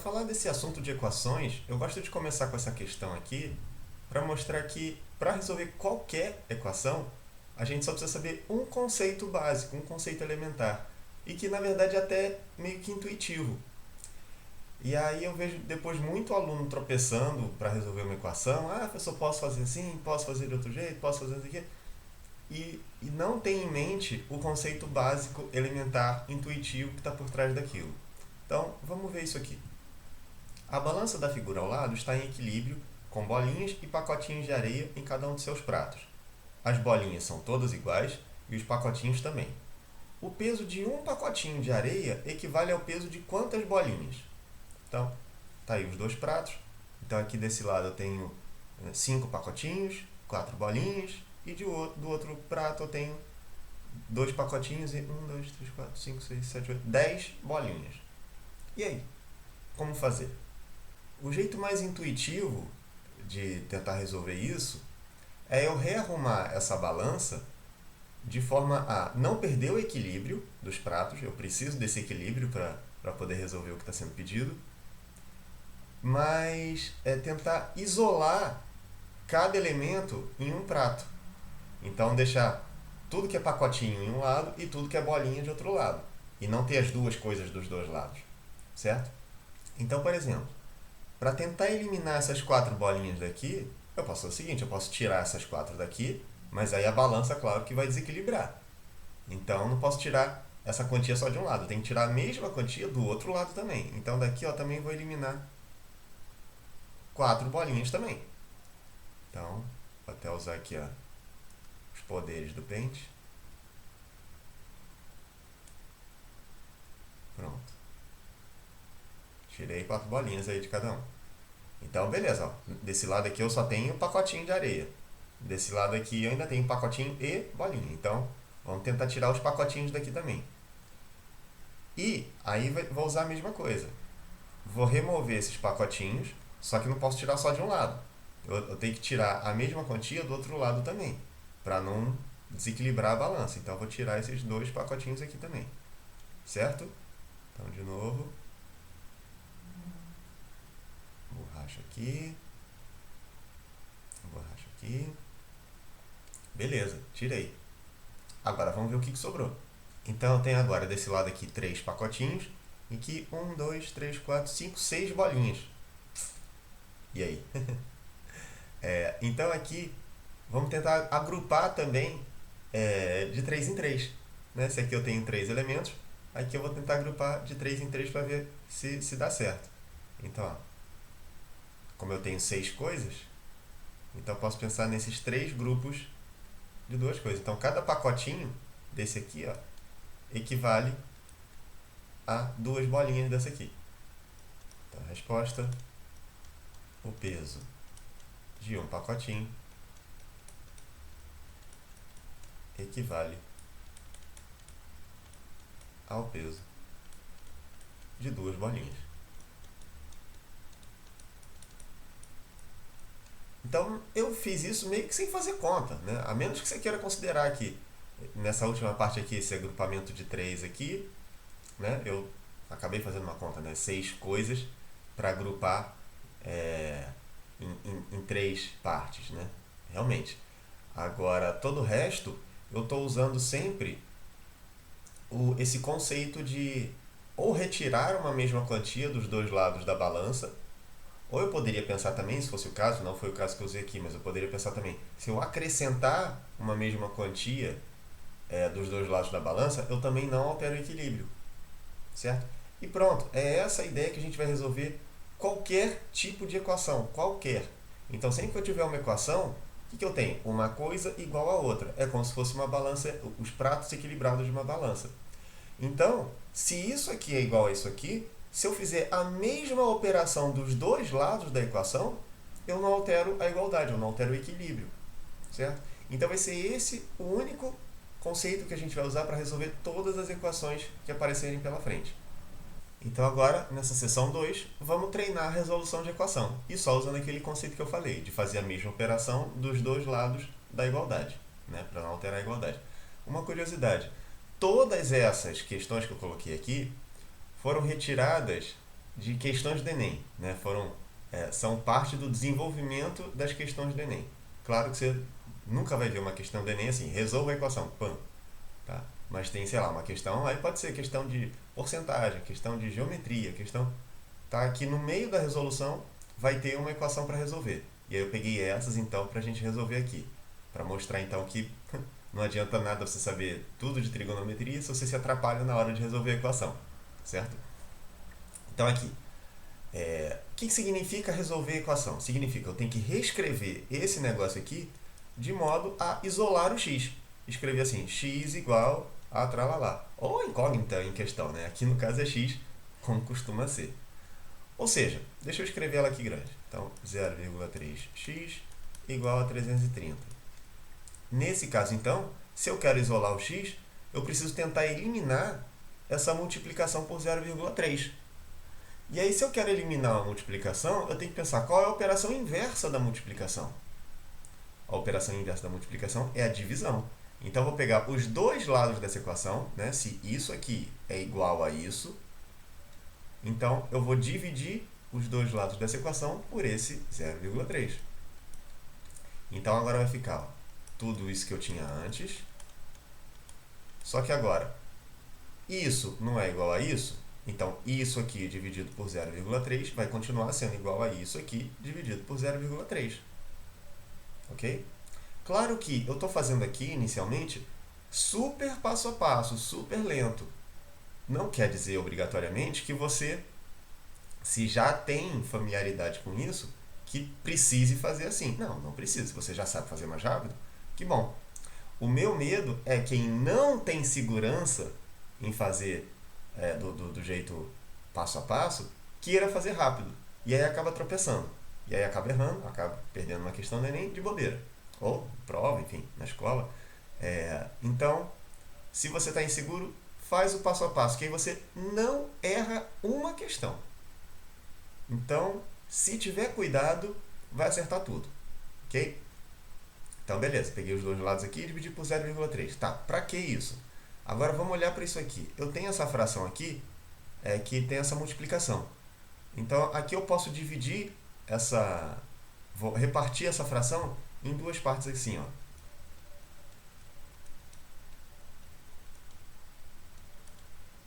falar desse assunto de equações, eu gosto de começar com essa questão aqui para mostrar que para resolver qualquer equação, a gente só precisa saber um conceito básico, um conceito elementar, e que na verdade é até meio que intuitivo. E aí eu vejo depois muito aluno tropeçando para resolver uma equação. Ah, professor, posso fazer assim, posso fazer de outro jeito, posso fazer isso aqui. E não tem em mente o conceito básico, elementar, intuitivo que está por trás daquilo. Então, vamos ver isso aqui. A balança da figura ao lado está em equilíbrio, com bolinhas e pacotinhos de areia em cada um de seus pratos. As bolinhas são todas iguais e os pacotinhos também. O peso de um pacotinho de areia equivale ao peso de quantas bolinhas? Então, tá aí os dois pratos. Então, aqui desse lado eu tenho 5 pacotinhos, 4 bolinhas, e do outro prato eu tenho 2 pacotinhos e 1, 2, 3, 4, 5, 6, 7, 8, 10 bolinhas. E aí? Como fazer? O jeito mais intuitivo de tentar resolver isso é eu rearrumar essa balança de forma a não perder o equilíbrio dos pratos. Eu preciso desse equilíbrio para poder resolver o que está sendo pedido, mas é tentar isolar cada elemento em um prato. Então deixar tudo que é pacotinho em um lado e tudo que é bolinha de outro lado. E não ter as duas coisas dos dois lados. Certo? Então, por exemplo, para tentar eliminar essas 4 bolinhas daqui, eu posso fazer o seguinte, eu posso tirar essas 4 daqui, mas aí a balança, claro, que vai desequilibrar. Então, eu não posso tirar essa quantia só de um lado, eu tenho que tirar a mesma quantia do outro lado também. Então, daqui eu também vou eliminar 4 bolinhas também. Então, vou até usar aqui os poderes do pente. Pronto. Tirei 4 bolinhas aí de cada um. Então, beleza. Ó. Desse lado aqui eu só tenho pacotinho de areia. Desse lado aqui eu ainda tenho pacotinho e bolinha. Então, vamos tentar tirar os pacotinhos daqui também. E aí vou usar a mesma coisa. Vou remover esses pacotinhos, só que não posso tirar só de um lado. Eu tenho que tirar a mesma quantia do outro lado também, para não desequilibrar a balança. Então, eu vou tirar esses 2 pacotinhos aqui também. Certo? Então, de novo, borracha aqui, borracha aqui. Beleza, tirei. Agora vamos ver o que sobrou. Então eu tenho agora desse lado aqui 3 pacotinhos e aqui 1, 2, 3, 4, 5, 6 bolinhas. E aí? Então aqui vamos tentar agrupar também de 3 em 3. Né? Se aqui eu tenho 3 elementos, aqui eu vou tentar agrupar de 3 em 3 para ver se dá certo. Então, ó, como eu tenho 6 coisas, então eu posso pensar nesses 3 grupos de 2 coisas. Então, cada pacotinho desse aqui equivale a 2 bolinhas dessa aqui. Então, a resposta, o peso de um pacotinho equivale ao peso de 2 bolinhas. Então, eu fiz isso meio que sem fazer conta, né? A menos que você queira considerar que nessa última parte aqui, esse agrupamento de 3 aqui, né? Eu acabei fazendo uma conta, né? 6 coisas para agrupar em 3 partes, né? Realmente. Agora, todo o resto, eu estou usando sempre esse conceito de ou retirar uma mesma quantia dos dois lados da balança, ou eu poderia pensar também, se fosse o caso, não foi o caso que eu usei aqui, mas eu poderia pensar também, se eu acrescentar uma mesma quantia dos dois lados da balança, eu também não altero o equilíbrio, certo? E pronto, é essa a ideia que a gente vai resolver qualquer tipo de equação, qualquer. Então, sempre que eu tiver uma equação, o que eu tenho? Uma coisa igual a outra. É como se fosse uma balança, os pratos equilibrados de uma balança. Então, se isso aqui é igual a isso aqui, se eu fizer a mesma operação dos dois lados da equação, eu não altero a igualdade, eu não altero o equilíbrio, certo? Então vai ser esse o único conceito que a gente vai usar para resolver todas as equações que aparecerem pela frente. Então agora, nessa seção 2, vamos treinar a resolução de equação, e só usando aquele conceito que eu falei, de fazer a mesma operação dos dois lados da igualdade, né, para não alterar a igualdade. Uma curiosidade, todas essas questões que eu coloquei aqui foram retiradas de questões do Enem, né? São parte do desenvolvimento das questões do Enem. Claro que você nunca vai ver uma questão do Enem assim, resolva a equação, pam, tá? Mas tem, sei lá, uma questão, aí pode ser questão de porcentagem, questão de geometria, questão, tá? Que no meio da resolução vai ter uma equação para resolver. E aí eu peguei essas então para a gente resolver aqui, para mostrar então que não adianta nada você saber tudo de trigonometria se você se atrapalha na hora de resolver a equação, certo? Então aqui, o que significa resolver a equação? Significa que eu tenho que reescrever esse negócio aqui de modo a isolar o x. Escrever assim, x igual a tralalá. Ou a incógnita em questão, né? Aqui no caso é x, como costuma ser. Ou seja, deixa eu escrever ela aqui grande. Então, 0,3x igual a 330. Nesse caso, então, se eu quero isolar o x, eu preciso tentar eliminar essa multiplicação por 0,3. E aí, se eu quero eliminar uma multiplicação, eu tenho que pensar qual é a operação inversa da multiplicação. A operação inversa da multiplicação é a divisão. Então, eu vou pegar os dois lados dessa equação, né? Se isso aqui é igual a isso, então eu vou dividir os dois lados dessa equação por esse 0,3. Então, agora vai ficar ó, tudo isso que eu tinha antes. Só que agora, isso não é igual a isso, então isso aqui dividido por 0,3 vai continuar sendo igual a isso aqui dividido por 0,3. Ok? Claro que eu estou fazendo aqui, inicialmente, super passo a passo, super lento. Não quer dizer, obrigatoriamente, que você, se já tem familiaridade com isso, que precise fazer assim. Não, não precisa. Se você já sabe fazer mais rápido, que bom. O meu medo é quem não tem segurança em fazer do jeito passo a passo, queira fazer rápido. E aí acaba tropeçando. E aí acaba errando, acaba perdendo uma questão do Enem de bobeira. Ou prova, enfim, na escola. Então, se você está inseguro, faz o passo a passo, que aí você não erra uma questão. Então, se tiver cuidado, vai acertar tudo. Ok? Então, beleza, peguei os dois lados aqui e dividi por 0,3. Tá, pra que isso? Agora vamos olhar para isso aqui. Eu tenho essa fração aqui, que tem essa multiplicação. Então, aqui eu posso dividir essa... Vou repartir essa fração em duas partes assim, ó.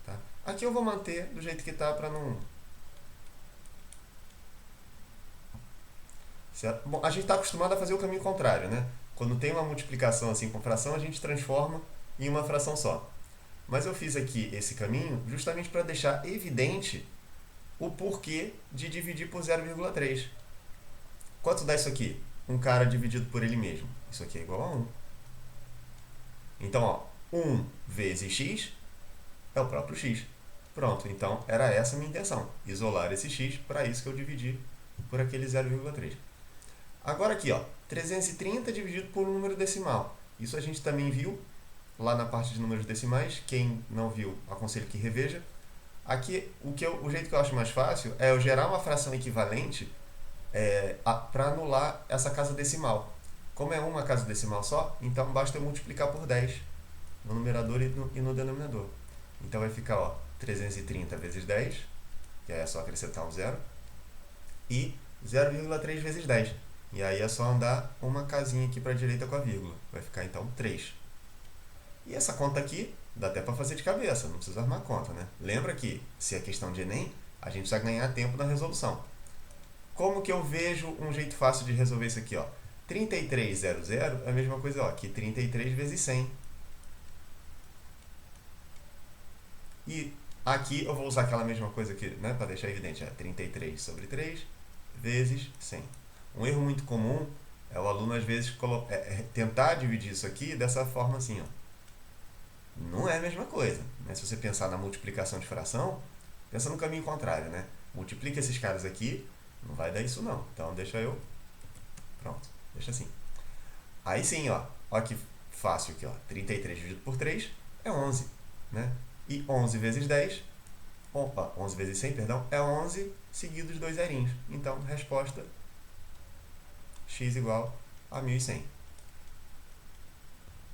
Tá? Aqui eu vou manter do jeito que tá para não... Certo? Bom, a gente está acostumado a fazer o caminho contrário, né? Quando tem uma multiplicação assim com fração, a gente transforma em uma fração só. Mas eu fiz aqui esse caminho justamente para deixar evidente o porquê de dividir por 0,3. Quanto dá isso aqui? Um cara dividido por ele mesmo. Isso aqui é igual a 1. Então, ó, 1 vezes x é o próprio x. Pronto, então era essa a minha intenção. Isolar esse x, para isso que eu dividi por aquele 0,3. Agora aqui, ó, 330 dividido por um número decimal. Isso a gente também viu lá na parte de números decimais. Quem não viu, aconselho que reveja. Aqui, o jeito que eu acho mais fácil é eu gerar uma fração equivalente para anular essa casa decimal. Como é uma casa decimal só, então basta eu multiplicar por 10 no numerador e no denominador. Então vai ficar ó, 330 vezes 10, que aí é só acrescentar um zero, e 0,3 vezes 10. E aí é só andar uma casinha aqui para a direita com a vírgula. Vai ficar então 3. E essa conta aqui dá até para fazer de cabeça, não precisa armar conta, né? Lembra que, se é questão de Enem, a gente precisa ganhar tempo na resolução. Como que eu vejo um jeito fácil de resolver isso aqui? Ó? 3300 é a mesma coisa ó, que 33 vezes 100. E aqui eu vou usar aquela mesma coisa aqui, né, para deixar evidente. 33 sobre 3 vezes 100. Um erro muito comum é o aluno, às vezes, tentar dividir isso aqui dessa forma assim. Ó. Não é a mesma coisa. Né? Se você pensar na multiplicação de fração, pensa no caminho contrário. Né? Multiplica esses caras aqui, não vai dar isso não. Então deixa eu... Pronto, deixa assim. Aí sim, ó que fácil aqui. Ó. 33 dividido por 3 é 11. Né? E 11 vezes 10... 11 vezes 100, perdão, é 11 seguido de dois zerinhos. Então, resposta... x igual a 1100.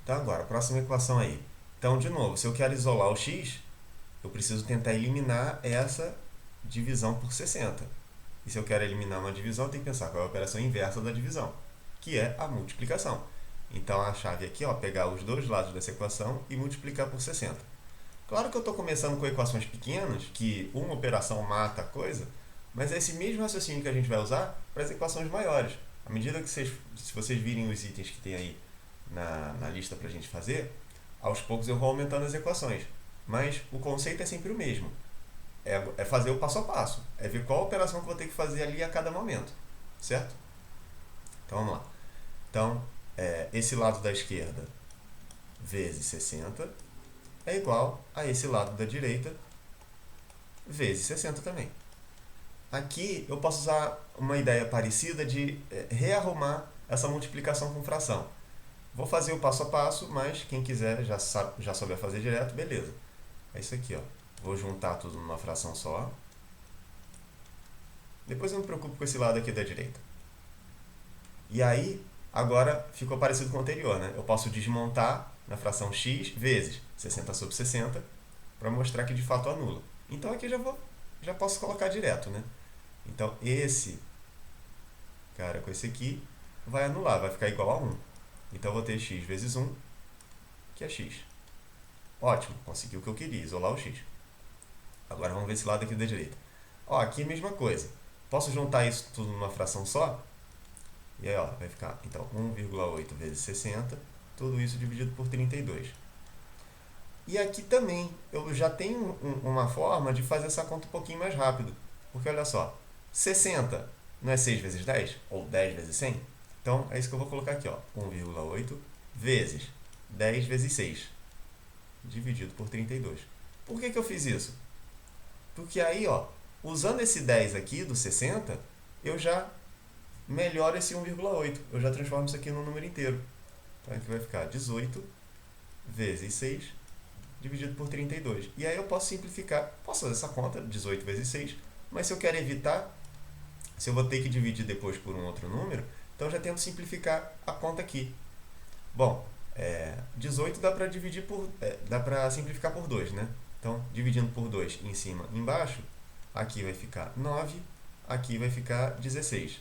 Então agora, próxima equação aí. Então, de novo, se eu quero isolar o x, eu preciso tentar eliminar essa divisão por 60. E se eu quero eliminar uma divisão, eu tenho que pensar qual é a operação inversa da divisão, que é a multiplicação. Então a chave aqui é pegar os dois lados dessa equação e multiplicar por 60. Claro que eu estou começando com equações pequenas, que uma operação mata a coisa, mas é esse mesmo raciocínio que a gente vai usar para as equações maiores. À medida que se vocês virem os itens que tem aí na lista para a gente fazer, aos poucos eu vou aumentando as equações. Mas o conceito é sempre o mesmo. É fazer o passo a passo. É ver qual operação que eu vou ter que fazer ali a cada momento. Certo? Então vamos lá. Então, esse lado da esquerda vezes 60 é igual a esse lado da direita vezes 60 também. Aqui eu posso usar uma ideia parecida de rearrumar essa multiplicação com fração. Vou fazer o passo a passo, mas quem quiser já souber fazer direto, beleza. É isso aqui, ó. Vou juntar tudo numa fração só. Depois eu me preocupo com esse lado aqui da direita. E aí, agora ficou parecido com o anterior, né? Eu posso desmontar na fração x vezes 60 sobre 60 para mostrar que de fato anula. Então aqui já posso colocar direto, né? Então esse cara com esse aqui vai anular, vai ficar igual a 1. Então eu vou ter x vezes 1, que é x. Ótimo, consegui o que eu queria, isolar o x. Agora vamos ver esse lado aqui da direita. Ó, aqui a mesma coisa. Posso juntar isso tudo numa fração só? E aí, ó, vai ficar, então, 1,8 vezes 60, tudo isso dividido por 32. E aqui também, eu já tenho uma forma de fazer essa conta um pouquinho mais rápido. Porque, olha só, 60 não é 6 vezes 10? Ou 10 vezes 100? Então, é isso que eu vou colocar aqui, ó. 1,8 vezes 10 vezes 6, dividido por 32. Por que eu fiz isso? Porque aí, ó, usando esse 10 aqui do 60, eu já melhoro esse 1,8. Eu já transformo isso aqui num número inteiro. Então aqui vai ficar 18 vezes 6 dividido por 32. E aí eu posso simplificar. Posso fazer essa conta, 18 vezes 6. Mas se eu quero evitar, se eu vou ter que dividir depois por um outro número, então eu já tento simplificar a conta aqui. Bom, 18 dá para dividir dá para simplificar por 2, né? Então, dividindo por 2 em cima e embaixo, aqui vai ficar 9, aqui vai ficar 16.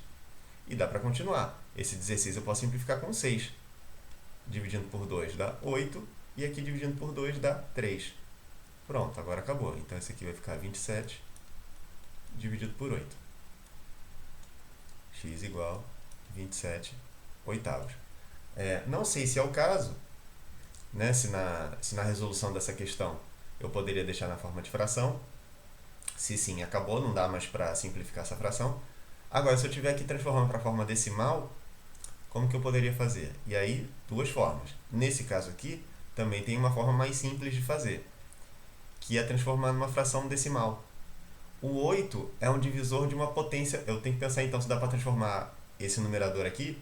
E dá para continuar. Esse 16 eu posso simplificar com 6. Dividindo por 2 dá 8, e aqui dividindo por 2 dá 3. Pronto, agora acabou. Então, esse aqui vai ficar 27 dividido por 8. X igual 27 oitavos. Não sei se é o caso, né, se na resolução dessa questão eu poderia deixar na forma de fração. Se sim, acabou, não dá mais para simplificar essa fração. Agora, se eu tiver que transformar para a forma decimal, como que eu poderia fazer? E aí, duas formas. Nesse caso aqui, também tem uma forma mais simples de fazer, que é transformar numa fração decimal. O 8 é um divisor de uma potência. Eu tenho que pensar então se dá para transformar esse numerador aqui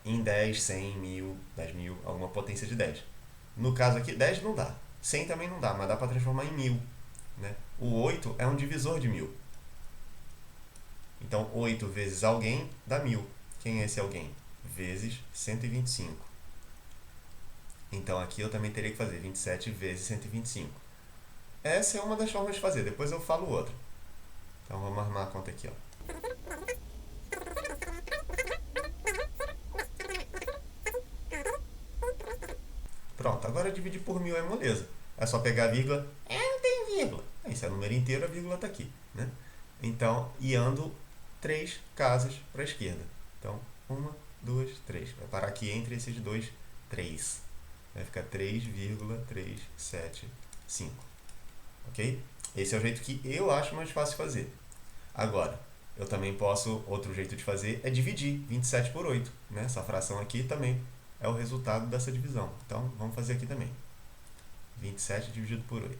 em 10, 100, 1000, 10.000, alguma potência de 10. No caso aqui, 10 não dá. 100 também não dá, mas dá para transformar em 1000. Né? O 8 é um divisor de 1000. Então, 8 vezes alguém dá 1000. Quem é esse alguém? Vezes 125. Então, aqui eu também teria que fazer 27 vezes 125. Essa é uma das formas de fazer, depois eu falo outra. Então, vamos armar a conta aqui, ó. Pronto, agora dividir por 1000 é moleza. É só pegar a vírgula. Não tem vírgula. Isso é número inteiro, a vírgula está aqui. Né? Então, e ando 3 casas para a esquerda. Então, 1, 2, 3. Vai parar aqui entre esses dois 3. Vai ficar 3,375. Ok? Esse é o jeito que eu acho mais fácil de fazer. Agora, eu também posso, outro jeito de fazer é dividir 27 por 8. Né? Essa fração aqui também é o resultado dessa divisão. Então, vamos fazer aqui também. 27 dividido por 8.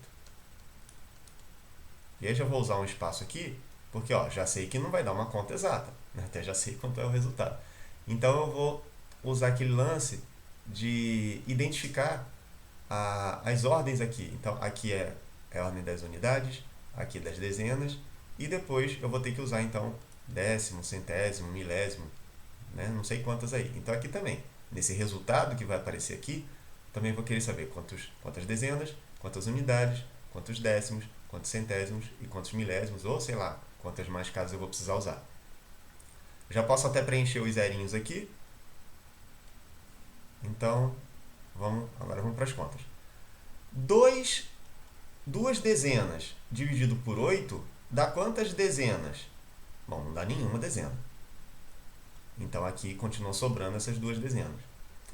E aí já vou usar um espaço aqui, porque já sei que não vai dar uma conta exata. Né? Até já sei quanto é o resultado. Então, eu vou usar aquele lance de identificar as ordens aqui. Então, aqui é a ordem das unidades, aqui das dezenas, e depois eu vou ter que usar, então, décimo, centésimo, milésimo, né? Não sei quantas aí. Então, aqui também, nesse resultado que vai aparecer aqui, também vou querer saber quantas dezenas, quantas unidades, quantos décimos, quantos centésimos e quantos milésimos, ou sei lá, quantas mais casas eu vou precisar usar. Já posso até preencher os zerinhos aqui. Então, agora vamos para as contas. 2 dezenas dividido por 8 dá quantas dezenas? Bom, não dá nenhuma dezena. Então aqui continua sobrando essas 2 dezenas.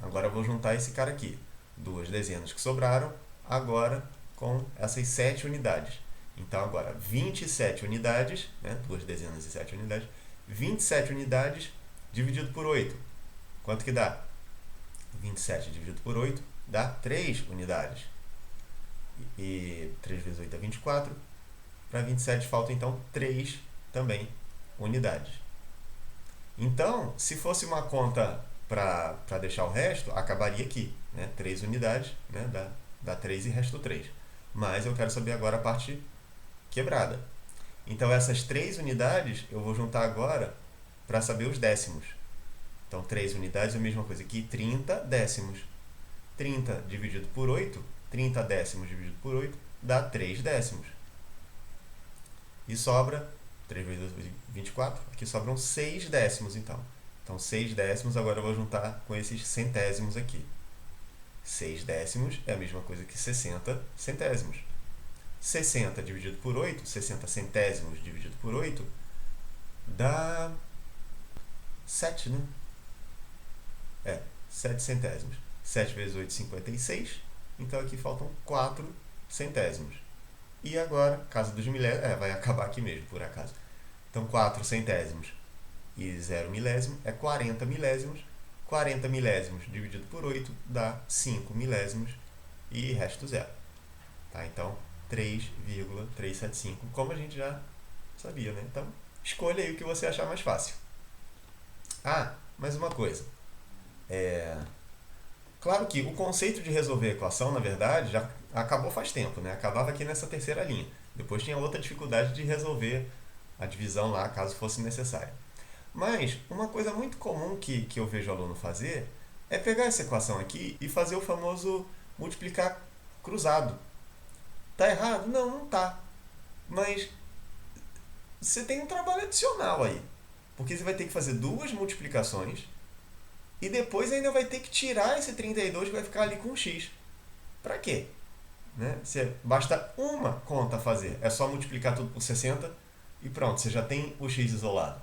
Agora eu vou juntar esse cara aqui. 2 dezenas que sobraram, agora com essas 7 unidades. Então agora 27 unidades, 2 dezenas e 7 unidades, 27 unidades dividido por 8. Quanto que dá? 27 dividido por 8 dá 3 unidades. E 3 vezes 8 é 24. Para 27 faltam então 3 também unidades. Então, se fosse uma conta para deixar o resto, acabaria aqui. 3 unidades, dá 3 e resto 3. Mas eu quero saber agora a parte quebrada. Então, essas 3 unidades eu vou juntar agora para saber os décimos. Então, 3 unidades é a mesma coisa que 30 décimos. 30 dividido por 8, 30 décimos dividido por 8, dá 3 décimos. E sobra 3 vezes 24, aqui sobram 6 décimos, então. Então, 6 décimos, agora eu vou juntar com esses centésimos aqui. 6 décimos é a mesma coisa que 60 centésimos. 60 dividido por 8, 60 centésimos dividido por 8, dá 7, né? 7 centésimos. 7 vezes 8, 56. Então, aqui faltam 4 centésimos. E agora, casa dos milésimos, vai acabar aqui mesmo, por acaso. Então, 4 centésimos e 0 milésimo é 40 milésimos. 40 milésimos dividido por 8 dá 5 milésimos e resto zero. Tá? Então, 3,375, como a gente já sabia, né? Então, escolha aí o que você achar mais fácil. Mais uma coisa. Claro que o conceito de resolver a equação, na verdade, já acabou faz tempo, né? Acabava aqui nessa terceira linha. Depois tinha outra dificuldade de resolver a divisão lá, caso fosse necessário. Mas uma coisa muito comum que eu vejo o aluno fazer é pegar essa equação aqui e fazer o famoso multiplicar cruzado. Tá errado? Não, não tá. Mas você tem um trabalho adicional aí. Porque você vai ter que fazer 2 multiplicações e depois ainda vai ter que tirar esse 32 que vai ficar ali com um x. Pra quê? Basta uma conta fazer. É só multiplicar tudo por 60 e pronto, você já tem o x isolado.